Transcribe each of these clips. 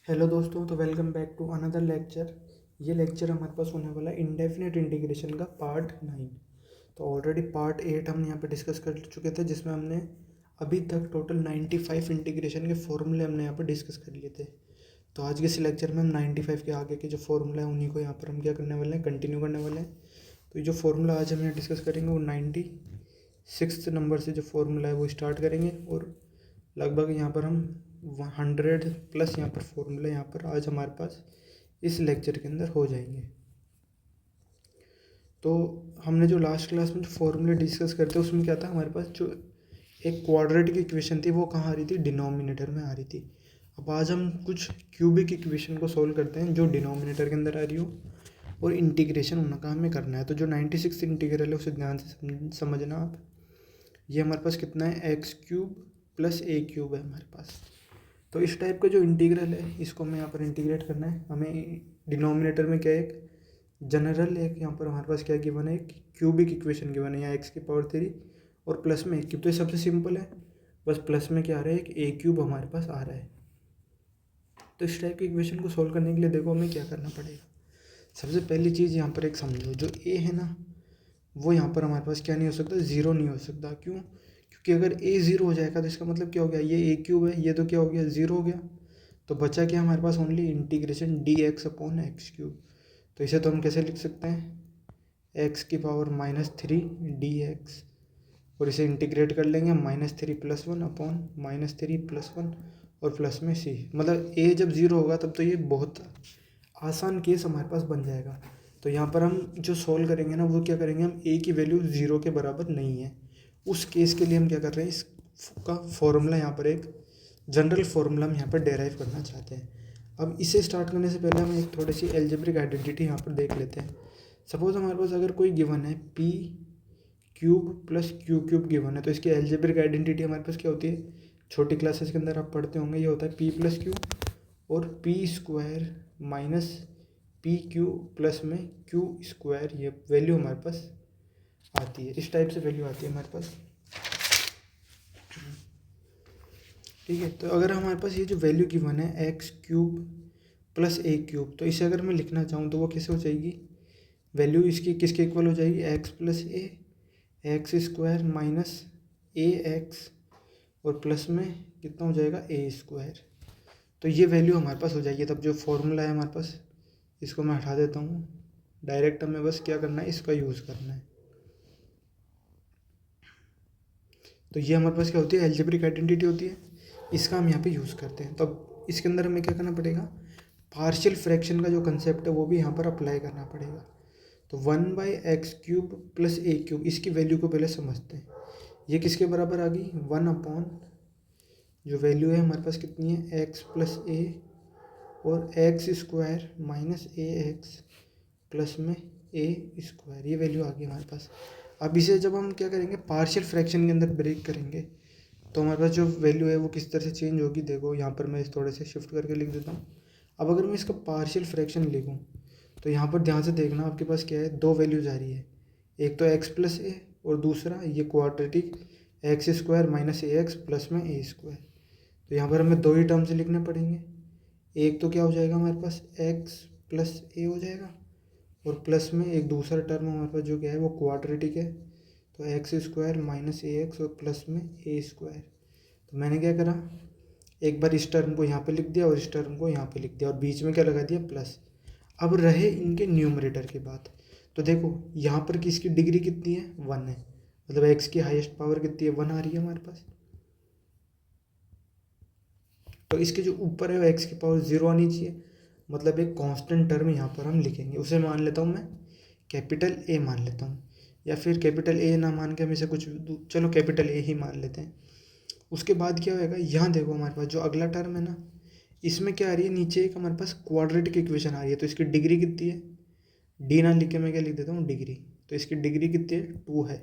Hello दोस्तों, तो welcome back to another lecture. ये लेक्चर हमारे पास होने वाला है इंडेफिनेट इंटीग्रेशन का पार्ट 9। तो ऑलरेडी पार्ट 8 हम यहाँ पे डिस्कस कर चुके थे, जिसमें हमने अभी तक टोटल 95 इंटीग्रेशन के फॉर्मूले हमने यहाँ पे डिस्कस कर लिए थे। तो आज के इस लेक्चर में हम 95 के आगे के जो फॉर्मूला है उन्हीं को यहाँ पर हम क्या करने वाले हैं, कंटिन्यू करने वाले हैं। तो ये जो फॉर्मूला आज हम यहाँ डिस्कस करेंगे वो 96 नंबर से जो फॉर्मूला है वो स्टार्ट करेंगे, और लगभग यहाँ पर हम 100 प्लस यहाँ पर फॉर्मूला यहाँ पर आज हमारे पास इस लेक्चर के अंदर हो जाएंगे। तो हमने जो लास्ट क्लास में जो फॉर्मूले डिस्कस करते उसमें क्या था, हमारे पास जो एक क्वाड्रेटिक इक्वेशन थी वो कहाँ आ रही थी, डिनोमिनेटर में आ रही थी। अब आज हम कुछ क्यूबिक इक्वेशन को सॉल्व करते हैं जो डिनोमिनेटर के अंदर आ रही हो, और इंटीग्रेशन उनका हमें करना है। तो जो 96 इंटीग्रल है उसे ध्यान से समझना आप। ये हमारे पास कितना है, एक्स क्यूब प्लस ए क्यूब है हमारे पास। तो इस टाइप का जो इंटीग्रल है इसको हमें यहाँ पर इंटीग्रेट करना है। हमें डिनोमिनेटर में क्या है, एक जनरल एक यहाँ पर हमारे पास क्या गिवन है, एक क्यूबिक इक्वेशन गिवन है, यहाँ एक्स की पावर 3 और प्लस में ए क्यूब। तो ये सबसे सिंपल है, बस प्लस में क्या आ रहा है, एक ए क्यूब हमारे पास आ रहा है। तो इस टाइप की इक्वेशन को सोल्व करने के लिए देखो हमें क्या करना पड़ेगा। सबसे पहली चीज़ यहाँ पर एक समझो, जो ए है ना वो यहाँ पर हमारे पास क्या नहीं हो सकता, ज़ीरो नहीं हो सकता। क्यों? क्योंकि अगर ए ज़ीरो हो जाएगा तो इसका मतलब क्या हो गया, ये ए क्यूब है, ये तो क्या हो गया, ज़ीरो हो गया। तो बचा क्या हमारे पास, only integration d x upon x cube. तो इसे तो हम कैसे लिख सकते हैं, एक्स की पावर -3 डी एक्स, और इसे इंटीग्रेट कर लेंगे -3 + 1 अपॉन -3 + 1 और प्लस में सी। मतलब ए जब ज़ीरो होगा तब तो ये बहुत आसान केस हमारे पास बन जाएगा। तो यहाँ पर हम जो सॉल्व करेंगे ना वो क्या करेंगे, हम ए की वैल्यू ज़ीरो के बराबर नहीं है, उस केस के लिए हम क्या कर रहे हैं, इसका फॉर्मूला यहाँ पर एक जनरल फार्मूला हम यहाँ पर डेराइव करना चाहते हैं। अब इसे स्टार्ट करने से पहले हम एक थोड़ी सी एल्जेब्रिक आइडेंटिटी यहाँ पर देख लेते हैं। सपोज हमारे पास अगर कोई गिवन है P cube plus Q cube given है, तो इसकी एल्जेब्रिक आइडेंटिटी हमारे पास क्या होती है, छोटी क्लासेस के अंदर आप पढ़ते होंगे, ये होता है पी प्लस क्यू और P square minus P Q plus में क्यू स्क्वायर। ये वैल्यू हमारे पास आती है, इस टाइप से वैल्यू आती है हमारे पास। ठीक है, तो अगर हमारे पास ये जो वैल्यू गिवन है एक्स क्यूब प्लस ए क्यूब, तो इसे अगर मैं लिखना चाहूँ तो वो कैसे हो जाएगी, वैल्यू इसकी किसके इक्वल हो जाएगी, x plus A x square minus a x और प्लस में कितना हो जाएगा, ए स्क्वायर। तो ये वैल्यू हमारे पास हो जाएगी। तब जो फॉर्मूला है हमारे पास इसको मैं हटा देता हूँ, डायरेक्ट हमें बस क्या करना है, इसका यूज़ करना है। तो ये हमारे पास क्या होती है, एल्जेब्रिक आइडेंटिटी होती है, इसका हम यहाँ पे यूज़ करते हैं। तो अब इसके अंदर हमें क्या करना पड़ेगा, पार्शियल फ्रैक्शन का जो कंसेप्ट है वो भी यहाँ पर अप्लाई करना पड़ेगा। तो 1/x³ प्लस ए क्यूब, इसकी वैल्यू को पहले समझते हैं। ये किसके बराबर आ गई, 1 अपॉन जो वैल्यू है हमारे पास कितनी है, एक्स प्लस ए और x square minus a x plus में ए स्क्वायर, ये वैल्यू आ गई हमारे पास। अब इसे जब हम क्या करेंगे, पार्शियल फ्रैक्शन के अंदर ब्रेक करेंगे तो हमारे पास जो वैल्यू है वो किस तरह से चेंज होगी, देखो यहाँ पर मैं थोड़े से शिफ्ट करके लिख देता हूँ। अब अगर मैं इसका पार्शियल फ्रैक्शन लिखूँ तो यहाँ पर ध्यान से देखना, आपके पास क्या है, दो वैल्यूज आ रही है, एक तो एक्स प्लस ए और दूसरा ये quadratic x square minus a x plus में ए स्क्वायर। तो यहाँ पर हमें दो ही टर्म्स लिखने पड़ेंगे। एक तो क्या हो जाएगा हमारे पास, एक्स प्लस ए हो जाएगा, और प्लस में एक दूसरा टर्म हमारे पास जो क्या है वो क्वाड्रेटिक है, तो x square minus a x और प्लस में ए स्क्वायर। तो मैंने क्या करा, एक बार इस टर्म को यहाँ पे लिख दिया और इस टर्म को यहाँ पे लिख दिया और बीच में क्या लगा दिया, प्लस। अब रहे इनके न्यूमरेटर की बात, तो देखो यहाँ पर किसकी डिग्री कितनी है, 1 है, मतलब एक्स की हाईएस्ट पावर कितनी है, 1 आ रही है हमारे पास। तो इसके जो ऊपर है वो एक्स की पावर 0 आनी चाहिए, मतलब एक कांस्टेंट टर्म यहाँ पर हम लिखेंगे, उसे मान लेता हूँ मैं कैपिटल ए मान लेता हूँ, या फिर कैपिटल ए ना मान के हम इसे कुछ, चलो कैपिटल ए ही मान लेते हैं। उसके बाद क्या होएगा, यहाँ देखो हमारे पास जो अगला टर्म है ना, इसमें क्या आ रही है, नीचे एक हमारे पास क्वाड्रेटिक इक्वेशन आ रही है, तो इसकी डिग्री कितनी है, डी ना लिख के मैं क्या लिख देता हूँ, डिग्री। तो इसकी डिग्री कितनी है, 2 है।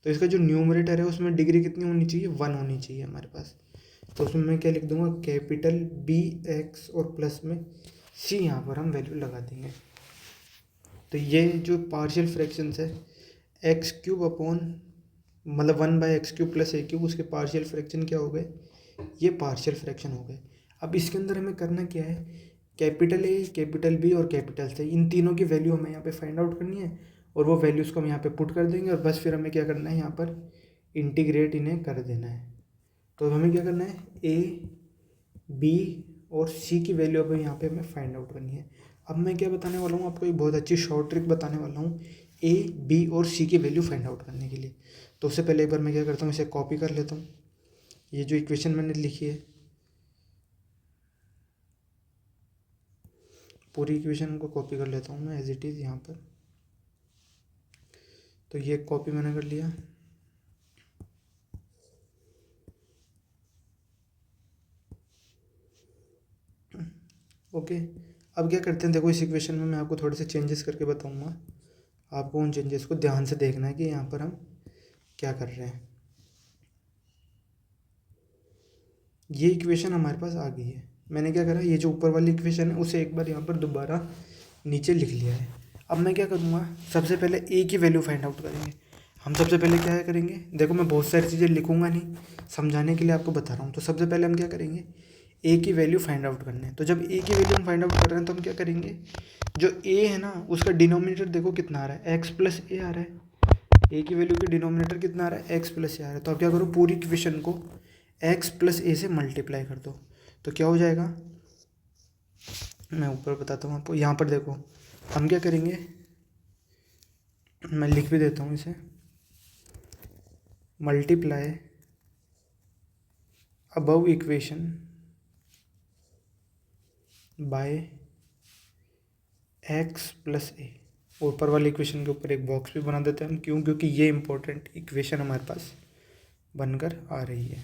तो इसका जो न्यूमरेटर है उसमें डिग्री कितनी होनी चाहिए, 1 होनी चाहिए हमारे पास। तो उसमें मैं क्या लिख दूंगा, कैपिटल बी एक्स और प्लस में सी, यहाँ पर हम वैल्यू लगा देंगे। तो ये जो पार्शियल फ्रैक्शंस है, एक्स क्यूब अपॉन मतलब 1/x³ प्लस ए क्यूब, उसके पार्शियल फ्रैक्शन क्या हो गए, ये पार्शियल फ्रैक्शन हो गए। अब इसके अंदर हमें करना क्या है, कैपिटल ए, कैपिटल बी और कैपिटल सी, इन तीनों की वैल्यू हमें यहाँ पे फाइंड आउट करनी है और वो वैल्यूज़ को हम यहाँ पे पुट कर देंगे और बस फिर हमें क्या करना है, यहाँ पर इंटीग्रेट इन्हें कर देना है। तो हमें क्या करना है, ए, बी और सी की वैल्यू अब यहाँ पे हमें फाइंड आउट करनी है। अब मैं क्या बताने वाला हूँ आपको, एक बहुत अच्छी शॉर्ट ट्रिक बताने वाला हूँ ए, बी और सी की वैल्यू फाइंड आउट करने के लिए। तो उससे पहले एक बार मैं क्या करता हूँ, इसे कॉपी कर लेता हूँ, ये जो इक्वेशन मैंने लिखी है पूरी इक्वेशन को कॉपी कर लेता हूँ मैं एज इट इज़ यहाँ पर। तो ये कॉपी मैंने कर लिया। ओके, अब क्या करते हैं, देखो इस इक्वेशन में मैं आपको थोड़े से चेंजेस करके बताऊंगा, आपको उन चेंजेस को ध्यान से देखना है कि यहाँ पर हम क्या कर रहे हैं। ये इक्वेशन हमारे पास आ गई है, मैंने क्या करा, ये जो ऊपर वाली इक्वेशन है उसे एक बार यहाँ पर दोबारा नीचे लिख लिया है। अब मैं क्या करूँगा, सबसे पहले ए की वैल्यू फाइंड आउट करेंगे। हम सबसे पहले क्या करेंगे, देखो मैं बहुत सारी चीज़ें लिखूंगा नहीं, समझाने के लिए आपको बता रहा हूँ। तो सबसे पहले हम क्या करेंगे, ए की वैल्यू फाइंड आउट करना है। तो जब ए की वैल्यू हम फाइंड आउट कर रहे हैं तो हम क्या करेंगे, जो ए है ना उसका डिनोमिनेटर देखो कितना आ रहा है, एक्स प्लस ए आ रहा है। ए की वैल्यू के डिनोमिनेटर कितना आ रहा है, एक्स प्लस ए आ रहा है। तो अब क्या करो, पूरी इक्वेशन को एक्स प्लस ए से मल्टीप्लाई कर दो। तो क्या हो जाएगा, मैं ऊपर बताता हूँ आपको। यहाँ पर देखो हम क्या करेंगे, मैं लिख भी देता हूँ इसे, multiply above equation by x plus a. ऊपर वाली इक्वेशन के ऊपर एक बॉक्स भी बना देते हैं हम, क्यों, क्योंकि ये इंपॉर्टेंट इक्वेशन हमारे पास बनकर आ रही है।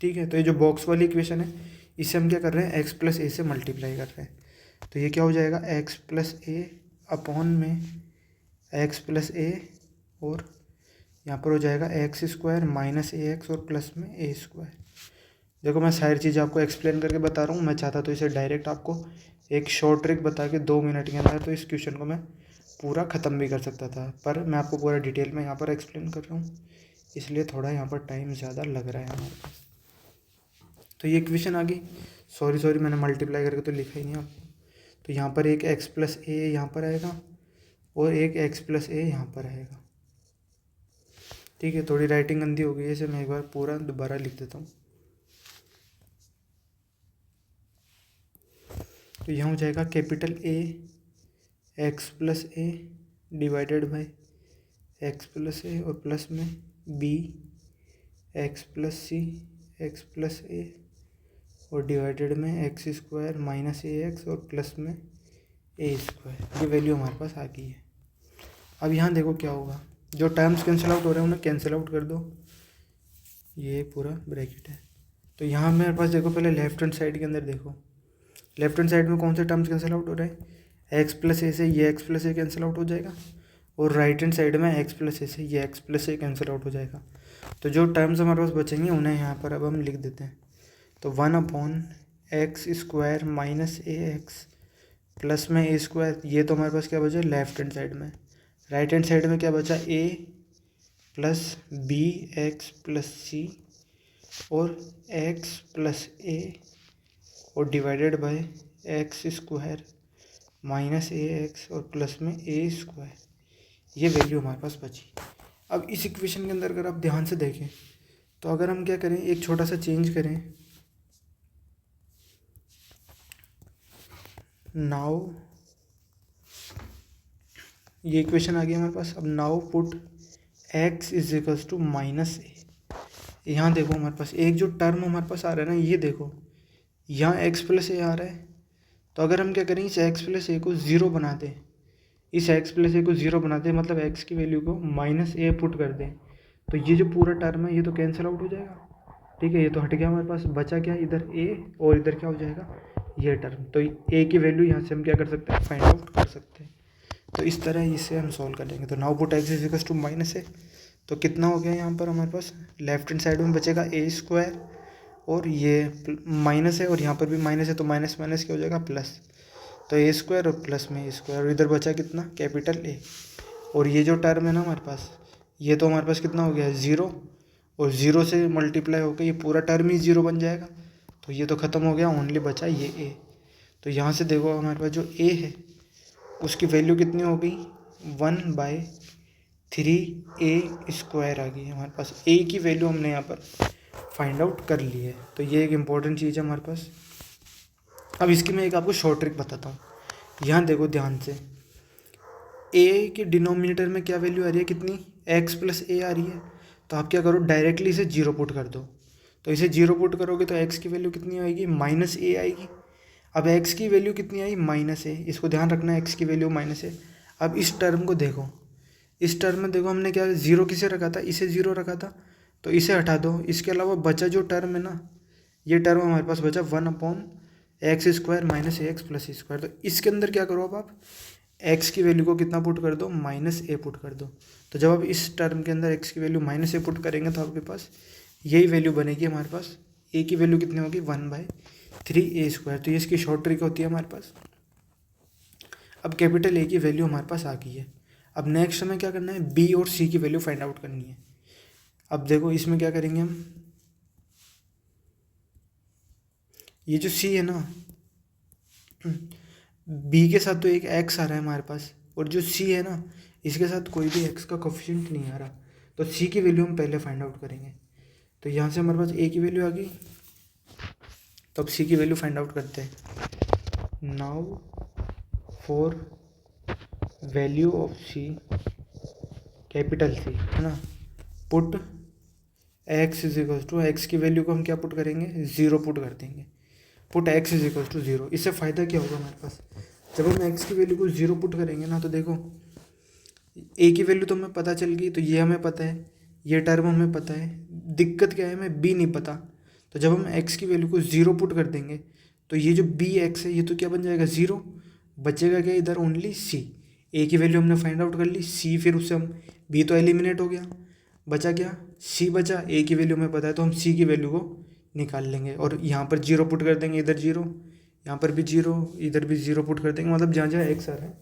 ठीक है, तो ये जो बॉक्स वाली इक्वेशन है इसे हम क्या कर रहे हैं, एक्स प्लस ए से मल्टीप्लाई कर रहे हैं। तो ये क्या हो जाएगा, एक्स प्लस ए अपॉन में एक्स प्लस ए, और यहाँ पर हो जाएगा x square minus a x और प्लस में ए स्क्वायर। देखो मैं सारी चीज़ आपको एक्सप्लेन करके बता रहा हूँ, मैं चाहता तो इसे डायरेक्ट आपको एक शॉर्ट ट्रिक बता के 2 मिनट के अंदर तो इस क्वेश्चन को मैं पूरा ख़त्म भी कर सकता था, पर मैं आपको पूरा डिटेल में यहाँ पर एक्सप्लेन कर रहा हूँ, इसलिए थोड़ा यहाँ पर टाइम ज़्यादा लग रहा है हमारे पास। तो ये इक्वेशन आ गई, सॉरी मैंने मल्टीप्लाई करके तो लिखा ही नहीं आपको। तो यहाँ पर एक एक्स प्लस ए यहाँ पर आएगा और एक एक्स प्लस ए यहाँ पर आएगा। ठीक है, थोड़ी राइटिंग गंदी हो गई है, इसे मैं एक बार पूरा दोबारा लिख देता हूँ। तो यहाँ हो जाएगा capital A x plus a divided by x plus a और प्लस में B x plus C x plus a और डिवाइडेड में x square minus a x और प्लस में ए स्क्वायर। ये वैल्यू हमारे पास आ गई है। अब यहाँ देखो क्या होगा, जो टर्म्स कैंसिल आउट हो रहे हैं उन्हें कैंसिल आउट कर दो, ये पूरा ब्रैकेट है। तो यहाँ मेरे पास देखो, पहले लेफ्ट हैंड साइड के अंदर देखो, लेफ्ट हैंड साइड में कौन से टर्म्स कैंसिल आउट हो रहे हैं, एक्स प्लस ए से ये एक्स प्लस ए कैंसिल आउट हो जाएगा, और राइट हैंड साइड में एक्स प्लस ए से ये एक्स प्लस ए कैंसिल आउट हो जाएगा। तो जो टर्म्स हमारे पास बचेंगे उन्हें यहाँ पर अब हम लिख देते हैं। तो 1/x square minus a x plus में ए स्क्वायर, ये तो हमारे पास क्या बचा लेफ्ट हैंड साइड में। राइट हैंड साइड में क्या बचा, ए प्लस बी एक्स प्लस सी और एक्स प्लस ए और divided by x square minus a x और प्लस में ए स्क्वायर। ये वैल्यू हमारे पास बची। अब इस इक्वेशन के अंदर अगर आप ध्यान से देखें तो अगर हम क्या करें, एक छोटा सा चेंज करें, नाउ ये इक्वेशन आ गई हमारे पास। अब now put x is equals to minus a. यहाँ देखो हमारे पास एक जो टर्म हमारे पास आ रहा है ना, ये देखो यहाँ x प्लस ए आ रहा है। तो अगर हम क्या करें, इस x प्लस ए को ज़ीरो बना दें, इस x प्लस ए को ज़ीरो बना दें, मतलब x की वैल्यू को माइनस ए पुट कर दें, तो ये जो पूरा टर्म है ये तो कैंसिल आउट हो जाएगा। ठीक है, ये तो हट गया हमारे पास, बचा क्या इधर a और इधर क्या हो जाएगा ये टर्म। तो a की वैल्यू यहाँ से हम क्या कर सकते हैं, फाइंड आउट कर सकते हैं। तो इस तरह इसे हम सॉल्व कर लेंगे। तो now put x is equals to minus a, तो कितना हो गया यहाँ पर हमारे पास, लेफ्ट हैंड साइड में बचेगा ए स्क्वायर और ये माइनस है और यहाँ पर भी माइनस है, तो माइनस माइनस क्या हो जाएगा प्लस। तो ए स्क्वायर और प्लस में ए स्क्वायर, और इधर बचा कितना कैपिटल ए, और ये जो टर्म है ना हमारे पास, ये तो हमारे पास कितना हो गया है ज़ीरो, और ज़ीरो से मल्टीप्लाई होकर ये पूरा टर्म ही ज़ीरो बन जाएगा। तो ये तो ख़त्म हो गया, ओनली बचा ये ए। तो यहाँ से देखो हमारे पास जो ए है उसकी वैल्यू कितनी हो गई, 1/3 a² आ गई हमारे पास। ए की वैल्यू हमने यहाँ पर फाइंड आउट कर ली है। तो ये एक इम्पॉर्टेंट चीज़ है हमारे पास। अब इसकी मैं एक आपको शॉर्ट ट्रिक बताता हूँ। यहाँ देखो ध्यान से, ए के डिनोमिनेटर में क्या वैल्यू आ रही है, कितनी, x+a आ रही है। तो आप क्या करो, डायरेक्टली इसे 0 पुट कर दो। तो इसे 0 पुट करोगे तो x की वैल्यू कितनी आएगी, -a आएगी। अब x की वैल्यू कितनी आई, -a। इसको ध्यान रखना है, x की वैल्यू -a। अब इस टर्म को देखो, इस टर्म में देखो हमने क्या 0 किसे रखा था, इसे 0 रखा था। तो इसे हटा दो। इसके अलावा बचा जो टर्म है ना, ये टर्म हमारे पास बचा 1/x² - ax + c²। तो इसके अंदर क्या करो, अब आप x की वैल्यू को कितना पुट कर दो, -a पुट कर दो। तो जब आप इस टर्म के अंदर x की वैल्यू -a पुट करेंगे तो आपके पास यही वैल्यू बनेगी हमारे पास। a की वैल्यू कितनी होगी, 1/3a²। तो ये इसकी शॉर्ट ट्रिक होती है हमारे पास। अब कैपिटल A की वैल्यू हमारे पास आ गई है। अब नेक्स्ट हमें क्या करना है, B और C की वैल्यू फाइंड आउट करनी है। अब देखो इसमें क्या करेंगे हम, ये जो C है ना, B के साथ तो एक x आ रहा है हमारे पास, और जो C है ना, इसके साथ कोई भी x का कोफिशिएंट नहीं आ रहा। तो C की वैल्यू हम पहले फाइंड आउट करेंगे। तो यहाँ से हमारे पास A की वैल्यू आ गई, तो अब C की वैल्यू फाइंड आउट करते हैं। Now for value of C, capital C है ना, पुट x = x की वैल्यू को हम क्या पुट करेंगे, 0 पुट कर देंगे। Put x = 0। इससे फ़ायदा क्या होगा हमारे पास, जब हम x की वैल्यू को 0 पुट करेंगे ना, तो देखो a की वैल्यू तो हमें पता चल गई, तो ये हमें पता है, ये टर्म हमें पता है। दिक्कत क्या है, हमें b नहीं पता। तो जब हम x की वैल्यू को 0 पुट कर देंगे तो ये जो bx है ये तो क्या बन जाएगा, 0। बचेगा क्या इधर, ओनली c। a की वैल्यू हमने फाइंड आउट कर ली, c फिर उससे हम b तो एलिमिनेट हो गया, बचा क्या, c बचा। a की वैल्यू हमें पता है तो हम c की वैल्यू को निकाल लेंगे, और यहाँ पर 0 पुट कर देंगे, इधर 0, यहाँ पर भी 0, इधर भी 0 पुट कर देंगे। मतलब जहाँ जहाँ x आ रहा है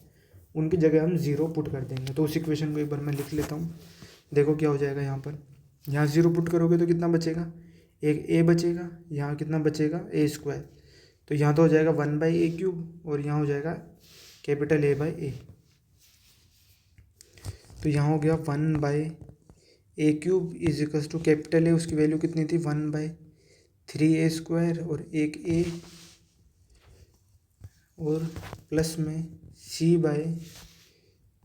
उनकी जगह हम 0 पुट कर देंगे। तो उस इक्वेशन को एक बार मैं लिख लेता हूँ। देखो क्या हो जाएगा, यहाँ 0 पुट करोगे तो कितना बचेगा, एक a बचेगा, यहाँ कितना बचेगा, a²। तो यहाँ तो हो जाएगा 1/a³ और यहाँ हो जाएगा कैपिटल A/a। तो यहाँ हो गया 1/a³ = कैपिटल A, उसकी वैल्यू कितनी थी, 1/3a² और एक a, और प्लस में c/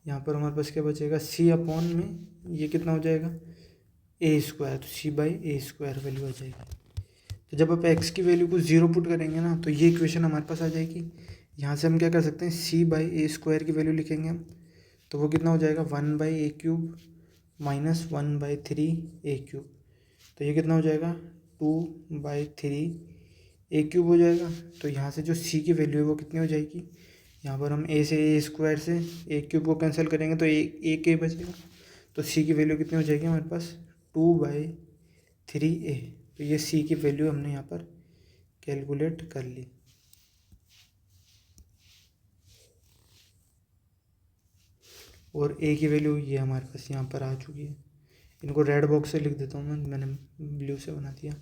यहाँ पर हमारे पास क्या बचेगा, c/, में ये कितना हो जाएगा, a²। तो c/a² वैल्यू आ जाएगी। तो जब आप x की वैल्यू को 0 पुट करेंगे ना, तो ये इक्वेशन हमारे पास आ जाएगी। यहाँ से हम क्या कर सकते हैं, c/a² की वैल्यू लिखेंगे हम। तो वो कितना हो जाएगा, 1/a³ - 1/3a³। तो ये कितना हो जाएगा, 2/3a³ हो जाएगा। तो यहाँ से जो c की वैल्यू है वो कितनी हो जाएगी, यहाँ पर हम a से a² से a³ को कैंसिल करेंगे तो a बचेगा। तो c की वैल्यू कितनी हो जाएगी हमारे पास, 2/3a। तो ये c की वैल्यू हमने यहाँ पर कैलकुलेट कर ली। और a की वैल्यू ये हमारे पास यहाँ पर आ चुकी है। इनको रेड बॉक्स से लिख देता हूँ मैंने ब्लू से बना दिया।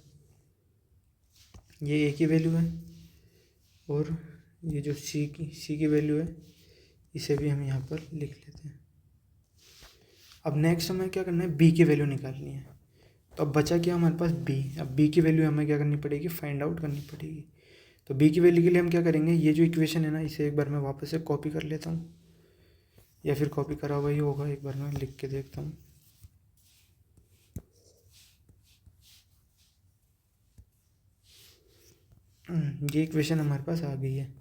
ये a की वैल्यू है, और ये जो c की वैल्यू है इसे भी हम यहाँ पर लिख लेते हैं। अब नेक्स्ट हमें क्या करना है, b की वैल्यू निकालनी है। तो अब बचा क्या हमारे पास, b। अब b की वैल्यू हमें क्या करनी पड़ेगी, फाइंड आउट करनी पड़ेगी। तो b की वैल्यू के लिए हम क्या करेंगे, ये जो इक्वेशन है ना, इसे एक बार मैं वापस से कॉपी कर लेता हूँ, या फिर कॉपी करा हुआ ही होगा, एक बार मैं लिख के देखता हूँ। ये इक्वेशन हमारे पास आ गई है,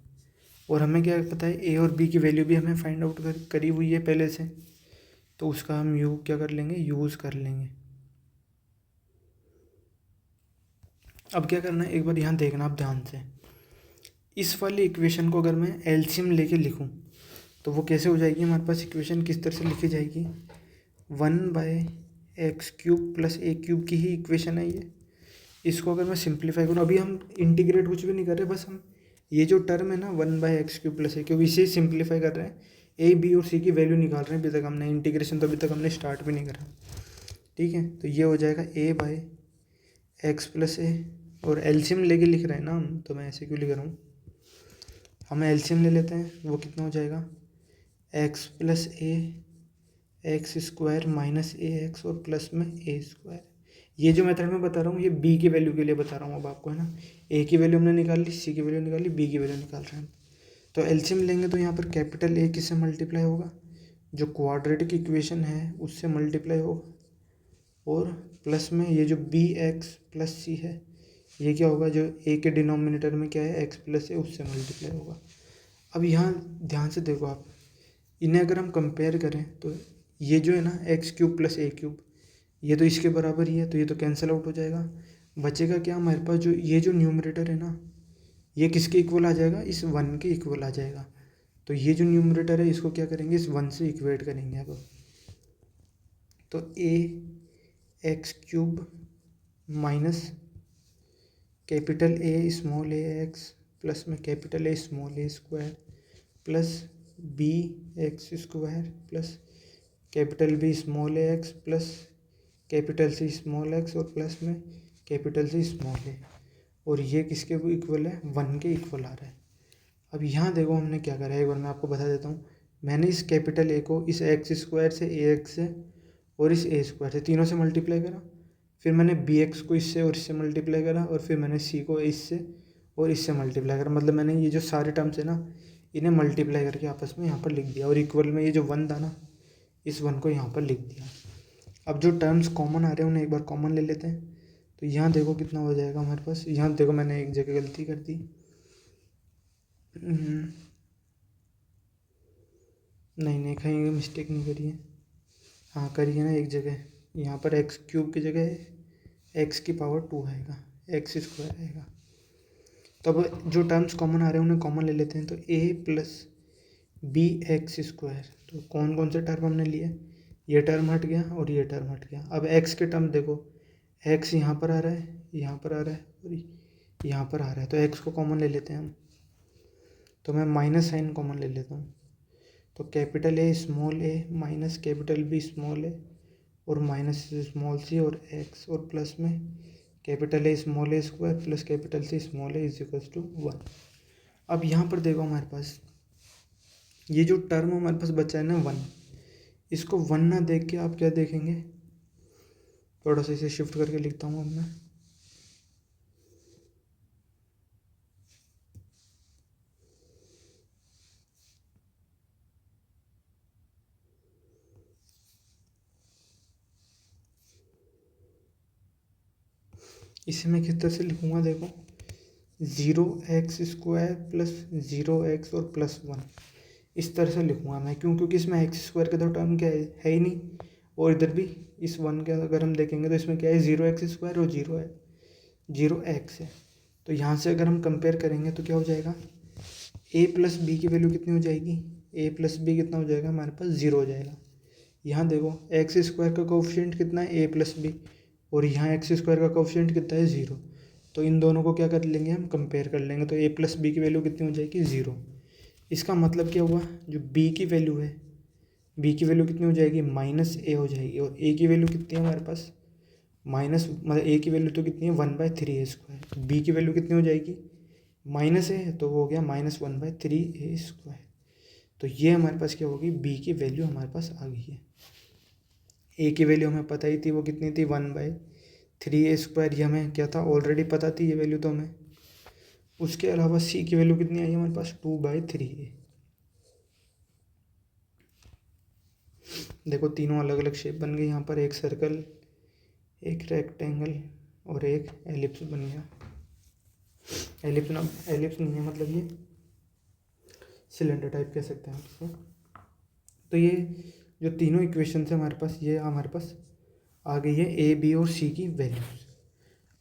और हमें क्या पता है, a और b की वैल्यू भी हमें फाइंड आउट करी हुई है पहले से। तो उसका हम क्या कर लेंगे, यूज़ कर लेंगे। अब क्या करना है, एक बार यहाँ देखना आप ध्यान से। इस वाली इक्वेशन को अगर मैं एलसीएम लेके लिखूँ तो वो कैसे हो जाएगी, हमारे पास इक्वेशन किस तरह से लिखी जाएगी, 1/x³ + a³ की ही इक्वेशन है ये। इसको अगर मैं सिंप्लीफाई करूँ, अभी हम इंटीग्रेट कुछ भी नहीं कर रहे, बस हम ये जो टर्म है ना 1/x³ + a³ इसे ही सिंप्लीफाई कर रहे हैं। a, b और c की वैल्यू निकाल रहे हैं। अभी तक हमने इंटीग्रेशन तो अभी तक हमने स्टार्ट भी नहीं करा, ठीक है। तो ये हो जाएगा a/x + a और एलसीएम लेके लिख रहे हैं ना हम, तो मैं ऐसे क्यों लिख रहा हूँ। हम एलसीएम ले लेते हैं, वो कितना हो जाएगा x plus A x square minus a x और प्लस में ए स्क्वायर। ये जो मेथड मैं बता रहा हूँ ये बी की वैल्यू के लिए बता रहा हूँ अब आपको, है ना। ए की वैल्यू हमने निकाल ली, सी की वैल्यू निकाल ली, बी की वैल्यू निकाल रहे हैं हम। तो एलसीएम लेंगे तो यहाँ पर कैपिटल ए किससे मल्टीप्लाई होगा, जो क्वाड्रेटिक इक्वेशन है उससे मल्टीप्लाई होगा, और प्लस में ये जो बी एक्स प्लस सी है ये क्या होगा, जो ए के डिनोमिनेटर में क्या है एक्स प्लस ए उससे मल्टीप्लाई होगा। अब यहाँ ध्यान से देखो आप, इन्हें अगर हम कंपेयर करें तो ये जो है ना एक्स क्यूब प्लस ए क्यूब ये तो इसके बराबर ही है, तो ये तो कैंसिल आउट हो जाएगा। बचेगा क्या हमारे पास, जो ये जो न्यूमरेटर है ना ये किसके इक्वल आ जाएगा, इस वन के इक्वल आ जाएगा। तो ये जो न्यूमरेटर है इसको क्या करेंगे, इस वन से इक्वेट करेंगे अब। तो A x cube minus capital A small a x plus में capital A small a square plus B x square plus capital B small a x plus capital C small x और plus में capital C small a, और ये किसके equal है, one के equal आ रहा है। अब यहाँ देखो हमने क्या करा है, एक बार मैं आपको बता देता हूँ। मैंने इस कैपिटल ए को इस एक्स स्क्वायर से ए एक्स से और इस ए स्क्वायर से तीनों से मल्टीप्लाई करा, फिर मैंने बी एक्स को इससे और इससे मल्टीप्लाई करा, और फिर मैंने सी को इससे और इससे मल्टीप्लाई करा। मतलब मैंने ये जो सारे टर्म्स है ना इन्हें मल्टीप्लाई करके आपस में यहाँ पर लिख दिया, और इक्वल में ये जो वन था ना इस वन को यहाँ पर लिख दिया। अब जो टर्म्स कॉमन आ रहे हैं उन्हें एक बार कॉमन ले लेते हैं। तो यहाँ देखो कितना हो जाएगा हमारे पास, यहाँ देखो मैंने एक जगह गलती कर दी। नहीं नहीं, कहीं मिस्टेक नहीं करी है, हाँ करी है ना एक जगह। यहाँ पर एक्स क्यूब की जगह एक्स की पावर 2 आएगा, एक्स स्क्वायर आएगा। तो अब जो टर्म्स कॉमन आ रहे हैं उन्हें कॉमन ले लेते हैं। तो ए प्लस बी एक्स स्क्वायर, तो कौन कौन से टर्म हमने लिए, ये टर्म हट गया और ये टर्म हट गया। अब एक्स के टर्म देखो, एक्स यहाँ पर आ रहा है, यहाँ पर आ रहा है और यहाँ पर आ रहा है, तो एक्स को कॉमन ले लेते हैं हम। तो मैं माइनस साइन कॉमन ले लेता हूँ। तो capital A small a minus capital B small a और माइनस स्मॉल सी और एक्स और प्लस में capital A small a square plus capital C small a is equals to 1। अब यहाँ पर देखो हमारे पास ये जो टर्म हमारे पास बचा है ना 1, इसको 1 ना देख के आप क्या देखेंगे, थोड़ा सा इसे शिफ्ट करके लिखता हूँ अब मैं। इसे मैं किस तरह से लिखूँगा देखो, 0x² प्लस 0x और प्लस 1, इस तरह से लिखूँगा मैं। क्यों, क्योंकि इसमें एक्स स्क्वायर का तो टर्म क्या है ही नहीं, और इधर भी इस 1 का अगर हम देखेंगे तो इसमें क्या है 0x² और 0x है। तो यहाँ से अगर हम कंपेयर करेंगे तो क्या हो जाएगा, a प्लस बी की वैल्यू कितनी हो जाएगी, a प्लस बी कितना हो जाएगा हमारे पास 0 हो जाएगा। यहाँ देखो एक्स स्क्वायर का कोफिशिएंट कितना है a प्लस बी, और यहाँ एक्स स्क्वायर का कोफिशिएंट कितना है 0। तो इन दोनों को क्या कर लेंगे हम, कंपेयर कर लेंगे। तो a प्लस बी की वैल्यू कितनी हो जाएगी 0। इसका मतलब क्या हुआ, जो b की वैल्यू है, b की वैल्यू कितनी हो जाएगी माइनस ए हो जाएगी, और a की वैल्यू कितनी है हमारे पास माइनस, मतलब a की वैल्यू तो कितनी है 1/3a², b की वैल्यू कितनी हो जाएगी माइनस ए, तो वो हो गया -1/3a²। तो ये हमारे पास क्या होगी, b की वैल्यू हमारे पास आ गई है। a की वैल्यू हमें पता ही थी, वो कितनी थी 1/3a², ये हमें क्या था ऑलरेडी पता थी ये वैल्यू तो हमें। उसके अलावा c की वैल्यू कितनी आई हमारे पास 2/3a। देखो तीनों अलग अलग शेप बन गई, यहाँ पर एक सर्कल, एक रेक्टेंगल और एक एलिप्स बन गया। एलिप्स ना, एलिप्स नहीं है, मतलब ये सिलेंडर टाइप कह सकते हैं आप इसको। तो ये जो तीनों इक्वेशन है हमारे पास, ये हमारे पास आ गई है ए बी और सी की वैल्यूज़।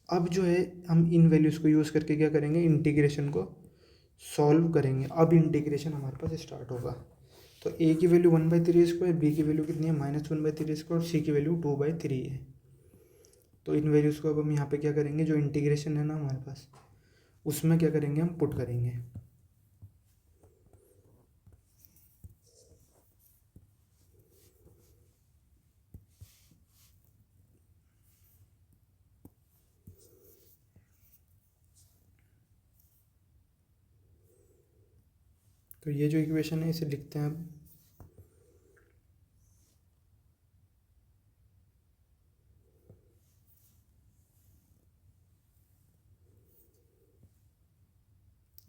अब जो है हम इन वैल्यूज़ को यूज़ करके क्या करेंगे, इंटीग्रेशन को सॉल्व करेंगे। अब इंटीग्रेशन हमारे पास स्टार्ट होगा। तो ए की वैल्यू 1/3a², बी की वैल्यू कितनी है -1/3a² और सी की वैल्यू 2/3 है। तो इन वैल्यूज़ को अब हम यहाँ पे क्या करेंगे, जो इंटीग्रेशन है ना हमारे पास उसमें क्या करेंगे, हम पुट करेंगे। तो ये जो इक्वेशन है इसे लिखते हैं अब।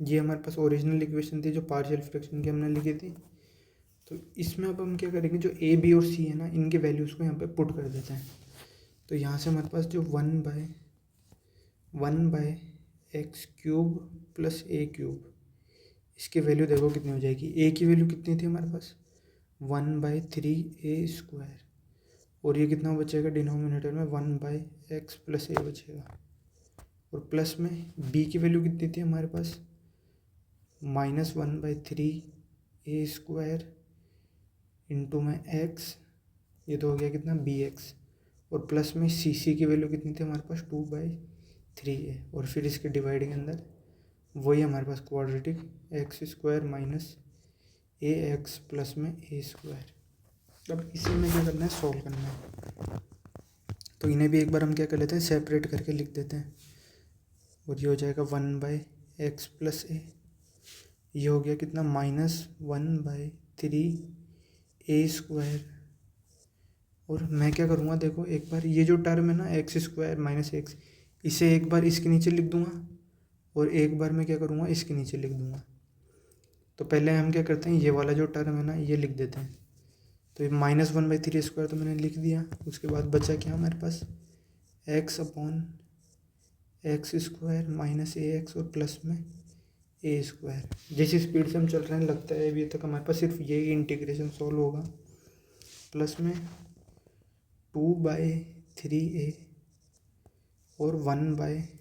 ये हमारे पास ओरिजिनल इक्वेशन थी जो पार्शियल फ्रैक्शन की हमने लिखी थी। तो इसमें अब हम क्या करेंगे, जो ए बी और सी है ना, इनके वैल्यूज़ को यहाँ पे पुट कर देते हैं। तो यहाँ से हमारे पास जो one by x cube plus A cube, इसकी वैल्यू देखो कितनी हो जाएगी। ए की वैल्यू कितनी थी हमारे पास, 1/3 a², और ये कितना बचेगा डिनोमिनेटर में, 1/x प्लस ए बचेगा। और प्लस में बी की वैल्यू कितनी थी हमारे पास, -1/3 a² इंटू में एक्स, ये तो हो गया कितना bx। और प्लस में सी की वैल्यू कितनी थी हमारे पास, 2/3a, और फिर इसके डिवाइड के अंदर वही हमारे पास quadratic x² minus ax plus में a²। अब इसी में क्या करना है, सॉल्व करना है। तो इन्हें भी एक बार हम क्या कर लेते हैं, सेपरेट करके लिख देते हैं। और ये हो जाएगा 1/x प्लस ए, ये हो गया कितना -1/3 a²। और मैं क्या करूँगा, देखो एक बार ये जो टर्म है ना x² माइनस एक्स, इसे एक बार इसके नीचे लिख दूंगा और एक बार मैं क्या करूँगा, इसके नीचे लिख दूंगा। तो पहले हम क्या करते हैं, ये वाला जो टर्म है ना ये लिख देते हैं। तो ये -1/3 तो मैंने लिख दिया। उसके बाद बचा क्या हमारे पास, x/x² माइनस ax और प्लस में a²। जिस स्पीड से हम चल रहे हैं लगता है अभी तक हमारे पास सिर्फ यही इंटीग्रेशन सॉल्व होगा। प्लस में 2/3a और 1/x²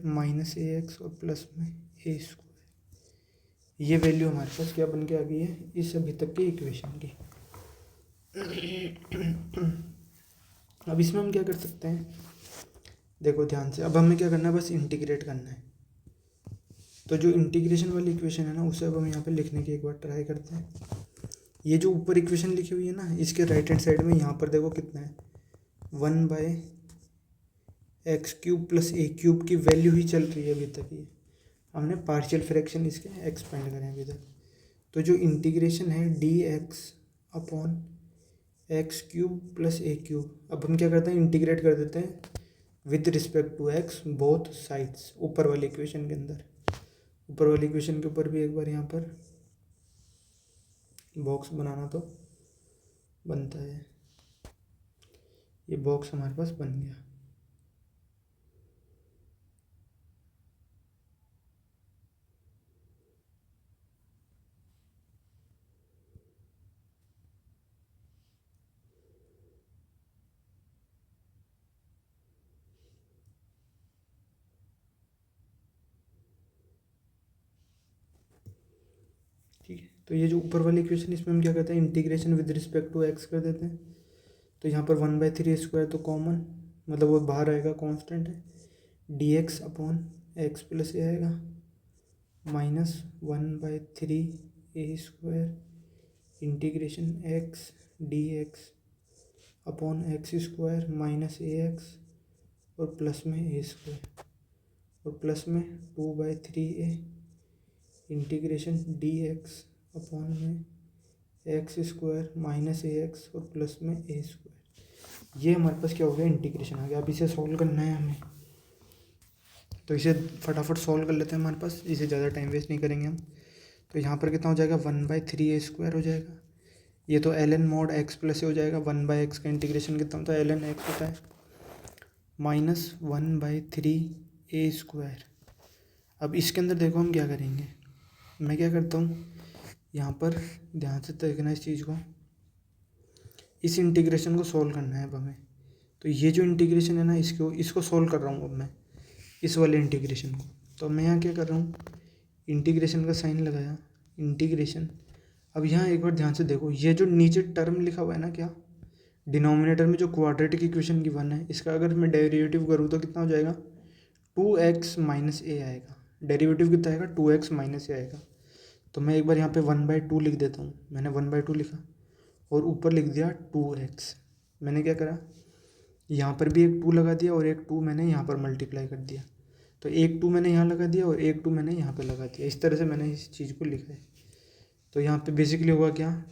माइनस ax और प्लस में a²। ये वैल्यू हमारे पास क्या बन के आ गई है इस अभी तक की इक्वेशन की। अब इसमें हम क्या कर सकते हैं, देखो ध्यान से, अब हमें क्या करना है, बस इंटीग्रेट करना है। तो जो इंटीग्रेशन वाली इक्वेशन है ना उसे अब हम यहाँ पे लिखने की एक बार ट्राई करते हैं। ये जो ऊपर इक्वेशन लिखी हुई है ना, इसके राइट हैंड साइड में यहाँ पर देखो कितना है, 1/x³ प्लस a³ की वैल्यू ही चल रही है अभी तक। ये हमने पार्शियल फ्रैक्शन इसके एक्सपेंड करें अभी तक। तो जो इंटीग्रेशन है dx/x³ प्लस a³, अब हम क्या करते हैं, इंटीग्रेट कर देते हैं with respect to x both sides, ऊपर वाली इक्वेशन के अंदर। ऊपर वाली इक्वेशन के ऊपर भी एक बार यहाँ पर बॉक्स बनाना तो बनता है। ये बॉक्स हमारे पास बन गया। ठीक है, तो ये जो ऊपर वाली इक्वेशन इसमें हम क्या करते हैं, integration with respect to x कर देते हैं। तो यहाँ पर 1/3 तो कॉमन, मतलब वो बाहर आएगा, कांस्टेंट है, dx/x प्लस ए आएगा -1/3 integration x dx/x² minus ax और प्लस में a² और प्लस में 2/3a integration dx/x² minus ax और प्लस में a²। ये हमारे पास क्या हो गया, इंटीग्रेशन आ गया। अब इसे सॉल्व करना है हमें, तो इसे फटाफट सॉल्व कर लेते हैं। हमारे पास इसे ज़्यादा टाइम वेस्ट नहीं करेंगे हम। तो यहाँ पर कितना हो जाएगा, 1/3a² हो जाएगा। ये तो ln mod x प्लस हो जाएगा, 1/x का इंटीग्रेशन कितना होता है, ln x होता है, माइनस 1/3a²। अब इसके अंदर देखो हम क्या करेंगे, मैं क्या करता हूँ, यहाँ पर ध्यान से देखना इस चीज़ को, इस इंटीग्रेशन को सॉल्व करना है अब हमें। तो ये जो इंटीग्रेशन है ना, इसको सॉल्व कर रहा हूँ अब मैं, इस वाले इंटीग्रेशन को। तो मैं यहाँ क्या कर रहा हूँ, इंटीग्रेशन का साइन लगाया, इंटीग्रेशन। अब यहाँ एक बार ध्यान से देखो, ये जो नीचे टर्म लिखा हुआ है ना, क्या डिनोमिनेटर में जो क्वाड्रेटिक इक्वेशन की वन है, इसका अगर मैं डेरिवेटिव करूँ तो कितना हो जाएगा, 2x माइनस ए आएगा। डेरिवेटिव कितना आएगा, 2x माइनस ए आएगा। तो मैं एक बार यहाँ पे 1/2 लिख देता हूँ। मैंने 1/2 लिखा और ऊपर लिख दिया 2x। मैंने क्या करा, यहाँ पर भी एक 2 लगा दिया और एक 2 मैंने यहाँ पर मल्टीप्लाई कर दिया। तो एक 2 मैंने यहाँ लगा दिया और एक 2 मैंने यहाँ पे लगा दिया। इस तरह से मैंने इस चीज़ को लिखा है। तो यहाँ पे बेसिकली होगा क्या,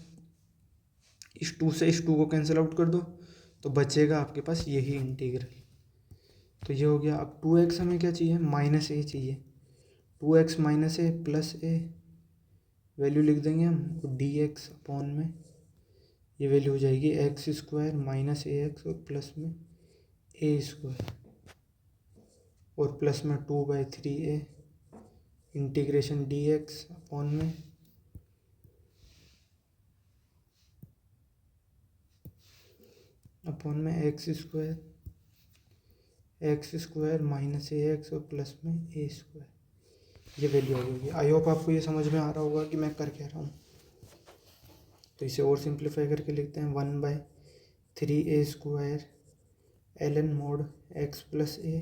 इस 2 से इस 2 को कैंसिल आउट कर दो तो बचेगा आपके पास यही इंटीग्रल। तो ये हो गया। अब 2x हमें क्या चाहिए, -a चाहिए। 2x - a plus a value लिख देंगे हम, dx अपॉन में ये वैल्यू हो जाएगी x² - ax और प्लस में a² और प्लस में 2/3a इंटीग्रेशन dx अपॉन में x² -ax और प्लस में a²। ये वैल्यू आ होगी। आई होप आपको ये समझ में आ रहा होगा कि मैं कर क्या रहा हूँ। तो इसे और सिंप्लीफाई करके लिखते हैं 1/3a² ln mod x plus a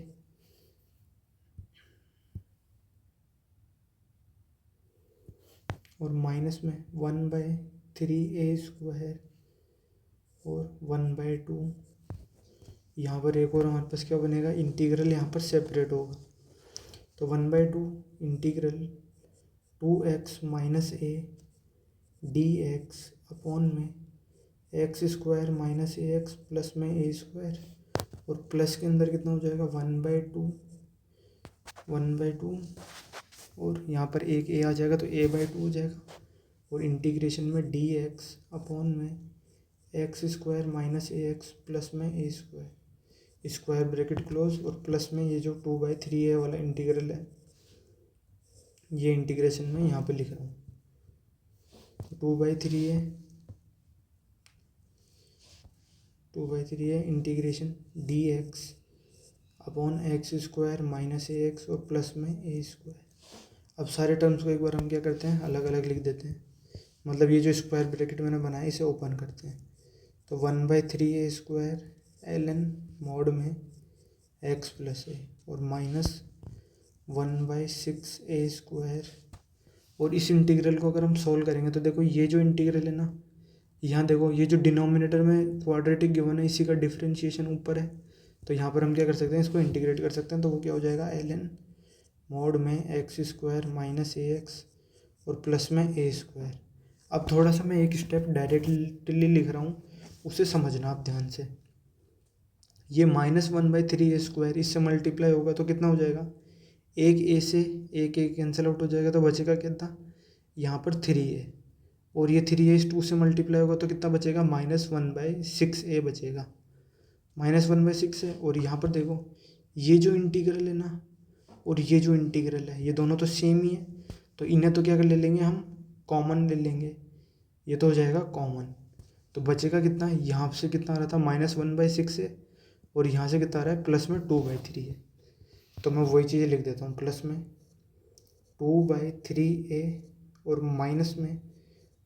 और माइनस में 1/3a² और 1/2। यहाँ पर एक और हमारे पास क्या बनेगा, इंटीग्रल यहाँ पर सेपरेट होगा। तो 1/2 integral 2x - a dx upon में x² - ax प्लस में a² और प्लस के अंदर कितना हो जाएगा 1/2 और यहाँ पर एक a आ जाएगा तो a/2 हो जाएगा और इंटीग्रेशन में dx अपॉन में x² - ax प्लस में a², स्क्वायर ब्रैकेट क्लोज और प्लस में ये जो 2/3a वाला इंटीग्रल है ये इंटीग्रेशन में यहाँ पे लिख रहा हूँ। 2/3a integration dx upon x² - ax और प्लस में a²। अब सारे टर्म्स को एक बार हम क्या करते हैं, अलग अलग लिख देते हैं। मतलब ये जो स्क्वायर ब्रैकेट मैंने बनाया इसे ओपन करते हैं। तो 1/3a² ln मॉड में x प्लस a और माइनस 1/6a² और इस इंटीग्रल को अगर हम सोल्व करेंगे तो देखो ये जो इंटीग्रल है ना, यहाँ देखो ये जो डिनोमिनेटर में क्वाड्रेटिक गिवन है इसी का डिफरेंशिएशन ऊपर है। तो यहाँ पर हम क्या कर सकते हैं, इसको इंटीग्रेट कर सकते हैं। तो वो क्या हो जाएगा, ln मॉड में x² - ax और प्लस में a²। अब थोड़ा सा मैं एक स्टेप डायरेक्टली लिख रहा हूँ, उसे समझना आप ध्यान से। ये -1/3a² इससे मल्टीप्लाई होगा तो कितना हो जाएगा, एक a से एक कैंसिल आउट हो जाएगा तो बचेगा कितना, यहाँ पर 3a और ये 3a इस 2 से मल्टीप्लाई होगा तो कितना बचेगा, -1/6a बचेगा। -1/6 है और यहाँ पर देखो ये जो इंटीग्रल है ना और ये जो इंटीग्रल है ये दोनों तो सेम ही है। तो इन्हें तो क्या कर ले लेंगे हम, कॉमन ले लेंगे। ये तो हो जाएगा कॉमन। तो बचेगा कितना, यहाँ से कितना आ रहा था -1/6 है और यहाँ से कितना आ रहा है प्लस में 2/3 है। तो मैं वही चीज़ें लिख देता हूँ, प्लस में 2/3a और माइनस में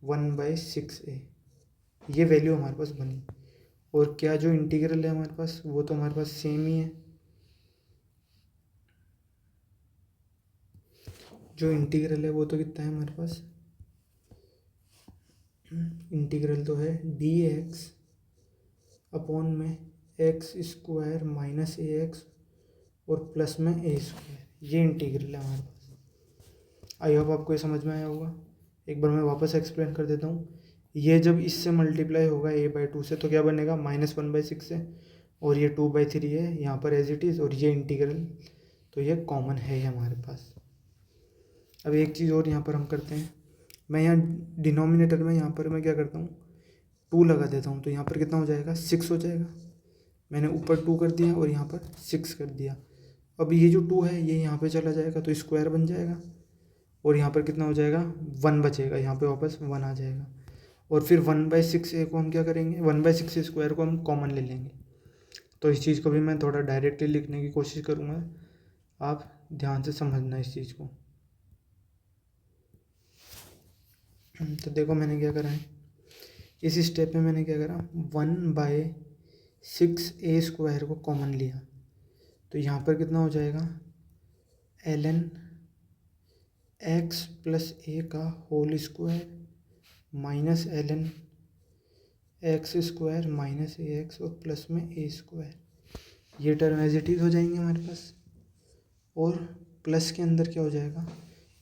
1/6a। ये वैल्यू हमारे पास बनी। और क्या जो इंटीग्रल है हमारे पास वो तो हमारे पास सेम ही है। जो इंटीग्रल है वो तो कितना है हमारे पास, इंटीग्रल तो है dx अपॉन में x² - ax और प्लस में a²। ये इंटीग्रल है हमारे पास। आई होप आपको ये समझ में आया होगा। एक बार मैं वापस एक्सप्लेन कर देता हूँ। ये जब इससे मल्टीप्लाई होगा a/2 से तो क्या बनेगा, -1/6 से और ये 2/3 है यहाँ पर एज इट इज़ और ये इंटीग्रल तो ये कॉमन है हमारे पास। अब एक चीज़ और यहाँ पर हम करते हैं, मैं यहाँ डिनोमिनेटर में यहाँ पर मैं क्या करता हूँ 2 लगा देता हूँ। तो यहाँ पर कितना हो जाएगा, 6 हो जाएगा। मैंने ऊपर 2 कर दिया और यहाँ पर 6 कर दिया। अब ये जो 2 है ये यहाँ पे चला जाएगा तो स्क्वायर बन जाएगा और यहाँ पर कितना हो जाएगा, 1 बचेगा। यहाँ पे वापस 1 आ जाएगा और फिर 1/6a को हम क्या करेंगे, 1/6a² को हम कॉमन ले लेंगे। तो इस चीज़ को भी मैं थोड़ा डायरेक्टली लिखने की कोशिश करूँगा, आप ध्यान से समझना इस चीज़ को। तो देखो मैंने क्या करा है, इस स्टेप में मैंने क्या करा, 1/6a² को कॉमन लिया। तो यहाँ पर कितना हो जाएगा, ln एक्स प्लस ए का whole square minus ln x square minus a x और प्लस में ए स्क्वायर। ये टर्म एज इट इज हो जाएंगे हमारे पास। और प्लस के अंदर क्या हो जाएगा,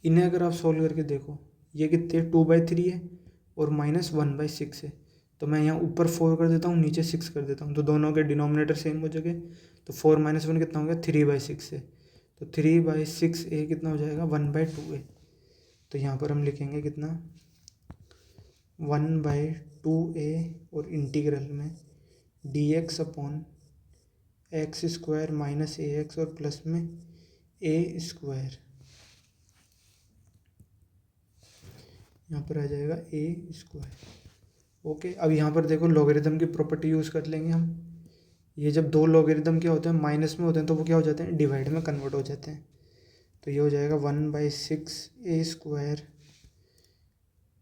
इन्हें अगर आप सॉल्व करके देखो, ये कितने 2/3 है और माइनस 1/6 है। तो मैं यहाँ ऊपर 4 कर देता हूँ, नीचे 6 कर देता हूँ, तो दोनों के डिनोमिनेटर सेम हो जाएंगे। तो 4 - 1 कितना हो गया, 3/6 है। तो 3/6 ए कितना हो जाएगा, 1/2 ए। तो यहाँ पर हम लिखेंगे कितना, 1/2 ए और इंटीग्रल में dx upon x square minus a x और प्लस में ए स्क्वायर। यहाँ पर आ जाएगा ए स्क्वायर। ओके, अब यहाँ पर देखो लॉगरिदम की प्रॉपर्टी यूज़ कर लेंगे हम। ये जब दो लॉगरिदम क्या होते हैं, माइनस में होते हैं, तो वो क्या हो जाते हैं, डिवाइड में कन्वर्ट हो जाते हैं। तो ये हो जाएगा 1/6 ए स्क्वायर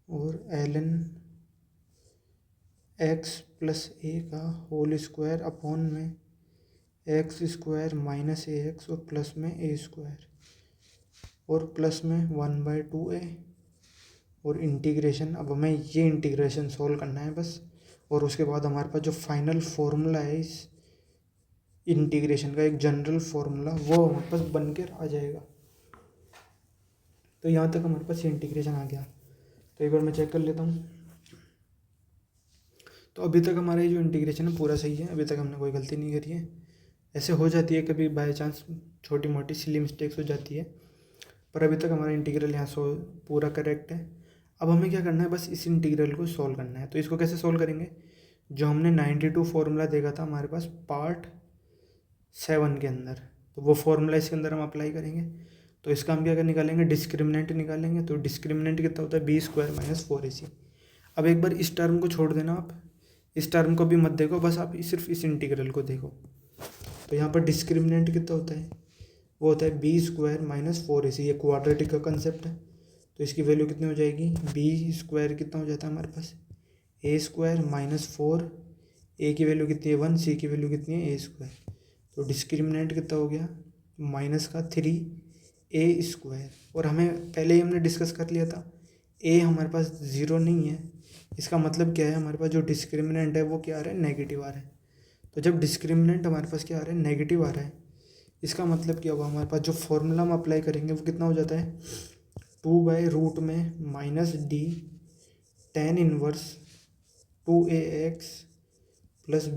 और ln एक्स प्लस ए का होल स्क्वायर अपॉन में x square minus a x और प्लस में ए स्क्वायर और प्लस में 1/2 ए और इंटीग्रेशन। अब हमें ये इंटीग्रेशन सॉल्व करना है बस। और उसके बाद हमारे पास जो फाइनल फॉर्मूला है इस इंटीग्रेशन का, एक जनरल फॉर्मूला, वो हमारे पास बन कर आ जाएगा। तो यहाँ तक हमारे पास ये इंटीग्रेशन आ गया। तो एक बार मैं चेक कर लेता हूँ। तो अभी तक हमारा ये जो इंटीग्रेशन है पूरा सही है, अभी तक हमने कोई गलती नहीं करी है। ऐसे हो जाती है कभी बाय चांस, छोटी मोटी सिली मिस्टेक्स हो जाती है, पर अभी तक हमारा इंटीग्रल यहाँ पूरा करेक्ट है। अब हमें क्या करना है, बस इस इंटीग्रल को सॉल्व करना है। तो इसको कैसे सॉल्व करेंगे, जो हमने 92 फॉर्मूला देखा था हमारे पास पार्ट 7 के अंदर, तो वो फॉर्मूला इसके अंदर हम अप्लाई करेंगे। तो इसका हम क्या निकालेंगे, डिस्क्रिमिनेंट निकालेंगे। तो डिस्क्रिमिनेंट कितना होता है, b² - 4ac। अब एक बार इस टर्म को छोड़ देना, आप इस टर्म को भी मत देखो, बस आप सिर्फ इस इंटीग्रल को देखो। तो यहाँ पर डिस्क्रिमिनेंट कितना होता है, वो होता है b² - 4ac। ये क्वाड्रेटिक का कंसेप्ट है। तो इसकी वैल्यू कितनी हो जाएगी, b² कितना हो जाता है हमारे पास, a² - 4, a की वैल्यू कितनी है 1, c की वैल्यू कितनी है a²। तो डिस्क्रिमिनेंट कितना हो गया, माइनस का 3a²। और हमें पहले ही हमने डिस्कस कर लिया था, a हमारे पास 0 नहीं है। इसका मतलब क्या है, हमारे पास जो डिस्क्रिमिनेंट है वो क्या आ रहा है, नेगेटिव आ रहा है। तो जब डिस्क्रिमिनेंट हमारे पास क्या आ रहा है, नेगेटिव आ रहा है, इसका मतलब क्या होगा, हमारे पास जो फॉर्मूला हम अप्लाई करेंगे वो कितना हो जाता है, 2/रूट में -d tan inverse 2ax plus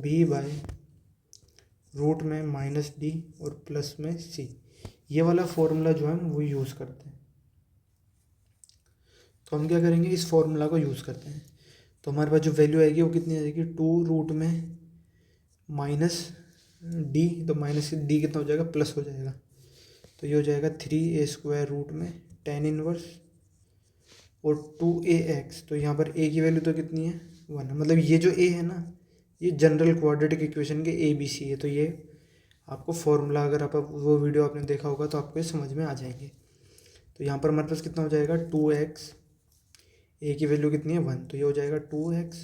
b/रूट में -d और प्लस में c। ये वाला फॉर्मूला जो है हम वो यूज़ करते हैं। तो हम क्या करेंगे, इस फॉर्मूला को यूज़ करते हैं। तो हमारे पास जो वैल्यू आएगी वो कितनी आएगी, 2 रूट में -d, तो माइनस d कितना हो जाएगा, प्लस हो जाएगा। तो ये हो जाएगा 3a² रूट में tan इनवर्स और 2ax। तो यहाँ पर a की वैल्यू तो कितनी है, 1। मतलब ये जो a है ना, ये जनरल क्वाड्रेटिक इक्वेशन के ABC है। तो ये आपको फॉर्मूला, अगर आप वो वीडियो आपने देखा होगा तो आपको ये समझ में आ जाएंगे। तो यहाँ पर हमारे पास कितना हो जाएगा, 2x, a की वैल्यू कितनी है 1, तो ये हो जाएगा 2x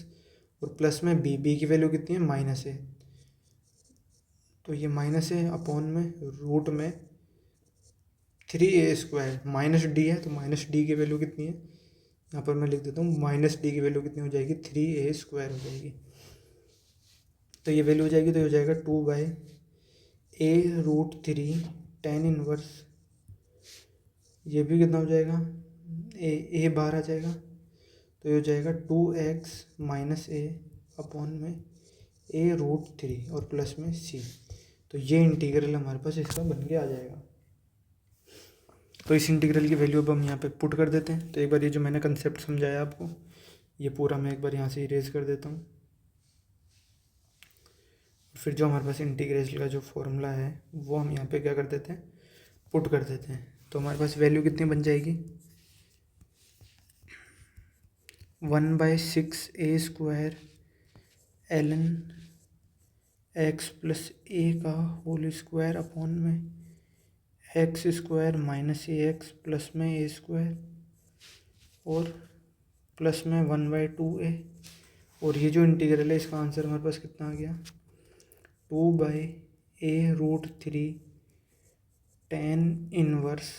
और प्लस में b की वैल्यू कितनी है -a। तो ये -a अपॉन में रूट में 3a² -d है, तो -d की वैल्यू कितनी है, यहाँ पर मैं लिख देता हूँ, -d की वैल्यू कितनी हो जाएगी, 3a² हो जाएगी। तो ये वैल्यू हो जाएगी, तो ये हो जाएगा 2/a√3 tan इनवर्स, ये भी कितना हो जाएगा, a बाहर आ जाएगा। तो ये हो जाएगा 2x - a अपॉन में a√3 और प्लस में c। तो ये इंटीग्रल हमारे पास इसका बन के आ जाएगा। तो इस इंटीग्रल की वैल्यू अब हम यहाँ पे पुट कर देते हैं। तो एक बार ये जो मैंने कंसेप्ट समझाया आपको, ये पूरा मैं एक बार यहाँ से इरेज कर देता हूँ। फिर जो हमारे पास इंटीग्रेशन का जो फॉर्मूला है वो हम यहाँ पे क्या कर देते हैं, पुट कर देते हैं। तो हमारे पास वैल्यू कितनी बन जाएगी, 1/6a² ln x plus a का होल स्क्वायर अपॉन में x² - ax प्लस में a² और प्लस में 1/2a। और ये जो इंटीग्रल है इसका आंसर हमारे पास कितना आ गया, 2/a√3 tan इनवर्स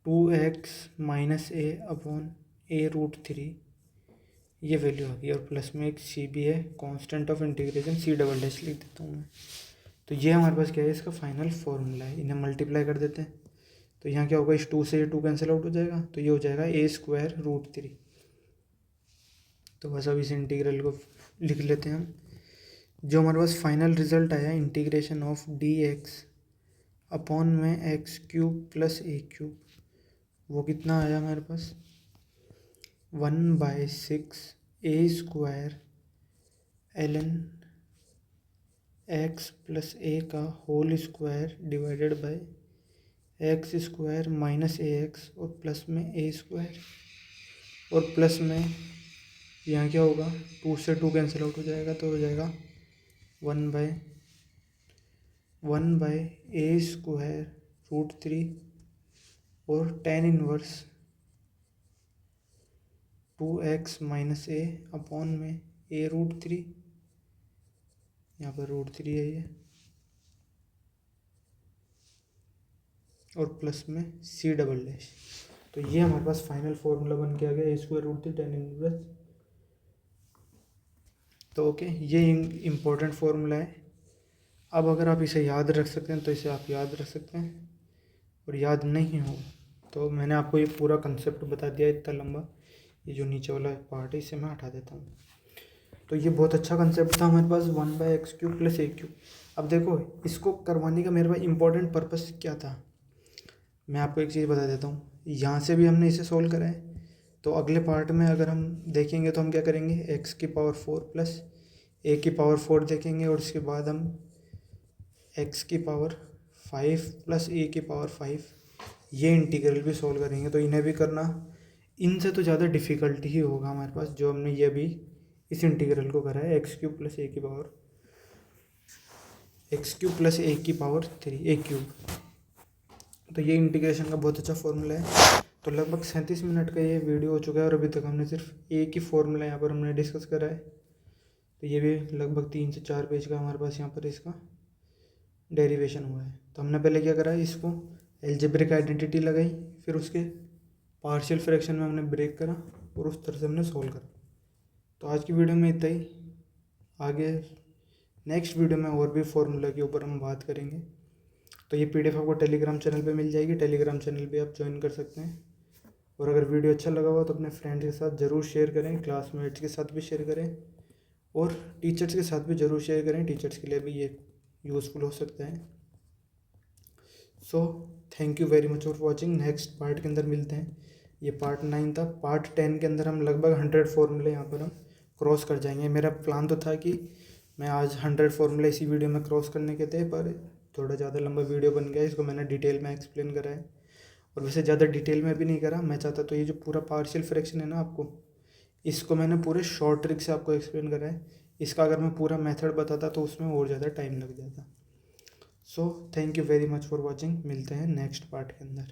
2x-a/a√3 ये वैल्यू आ गई, और प्लस में एक सी भी है, constant of integration C double dash लिख देता हूँ मैं। तो ये हमारे पास क्या है, इसका फाइनल फॉर्मूला है। इन्हें मल्टीप्लाई कर देते हैं, तो यहाँ क्या होगा, इस 2 से ये 2 कैंसिल आउट हो जाएगा, तो ये हो जाएगा a²√3। तो बस अब इस इंटीग्रल को लिख लेते हैं हम। जो हमारे पास फाइनल रिजल्ट आया, इंटीग्रेशन ऑफ dx अपॉन में x³ + a³, वो कितना आया हमारे पास, 1/6 a² ln x + a का whole square divided by x² - ax और प्लस में a², और प्लस में यहाँ क्या होगा, 2 से 2 कैंसिल आउट हो जाएगा, तो हो जाएगा 1/a² और tan inverse 2x - a upon में a√3, यहाँ पर √3 है ये, और प्लस में सी डबल डैश। तो ये हमारे पास फाइनल फॉर्मूला बन के आ गया, a²√3 tan इनवर्स। तो ओके, ये इम्पोर्टेंट फार्मूला है। अब अगर आप इसे याद रख सकते हैं तो इसे आप याद रख सकते हैं, और याद नहीं हो तो मैंने आपको ये पूरा कंसेप्ट बता दिया इतना लंबा। ये जो नीचे वाला पार्ट है इसे मैं हटा देता हूँ। तो ये बहुत अच्छा कंसेप्ट था हमारे पास, 1/x³ + a³। अब देखो, इसको करवाने का मेरे पास इंपॉर्टेंट पर्पस क्या था, मैं आपको एक चीज़ बता देता हूँ। यहाँ से भी हमने इसे सोल्व करा है, तो अगले पार्ट में अगर हम देखेंगे तो हम क्या करेंगे, x⁴ + a⁴ देखेंगे, और उसके बाद हम x⁵ + a⁵ ये इंटीग्रल भी सोल्व करेंगे। तो इन्हें भी करना, इनसे तो ज़्यादा डिफ़िकल्ट ही होगा हमारे पास, जो हमने ये भी इस इंटीग्रल को करा है, x³ + a⁵3 तो ये इंटीग्रेशन का बहुत अच्छा फॉर्मूला है। तो लगभग 37 मिनट का ये वीडियो हो चुका है, और अभी तक हमने सिर्फ एक ही फॉर्मूला यहाँ पर हमने डिस्कस करा है। तो ये भी लगभग 3 से 4 पेज का हमारे पास यहाँ पर इसका डेरिवेशन हुआ है। तो हमने पहले क्या करा है, इसको एल्जेब्रिक आइडेंटिटी लगाई, फिर उसके पार्शियल फ्रैक्शन में हमने ब्रेक करा, और उस तरह से हमने सोल्व करा। तो आज की वीडियो में इतना ही। आगे नेक्स्ट वीडियो में और भी फॉर्मूला के ऊपर हम बात करेंगे। तो ये PDF आपको टेलीग्राम चैनल पे मिल जाएगी, टेलीग्राम चैनल पे आप ज्वाइन कर सकते हैं। और अगर वीडियो अच्छा लगा हो तो अपने फ्रेंड्स के साथ ज़रूर शेयर करें, क्लासमेट्स के साथ भी शेयर करें, और टीचर्स के साथ भी ज़रूर शेयर करें। टीचर्स के लिए भी ये यूज़फुल हो सकता है। So thank you very much for watching. Next part के अंदर मिलते हैं। ये पार्ट 9 था। पार्ट 10 के अंदर हम लगभग 100 फॉर्मूले यहाँ पर हम क्रॉस कर जाएंगे। मेरा प्लान तो था कि मैं आज 100 फॉर्मूले इसी वीडियो में क्रॉस करने के थे, पर थोड़ा ज़्यादा लंबा वीडियो बन गया, इसको मैंने डिटेल में एक्सप्लेन करा है। और वैसे ज़्यादा डिटेल में भी नहीं करा, मैं चाहता तो ये जो पूरा पार्शियल फ्रैक्शन है ना, आपको इसको मैंने पूरे शॉर्ट ट्रिक से आपको एक्सप्लेन करा है। इसका अगर मैं पूरा मेथड बताता तो उसमें और ज़्यादा टाइम लग जाता। So thank you very much for watching. मिलते हैं नेक्स्ट पार्ट के अंदर।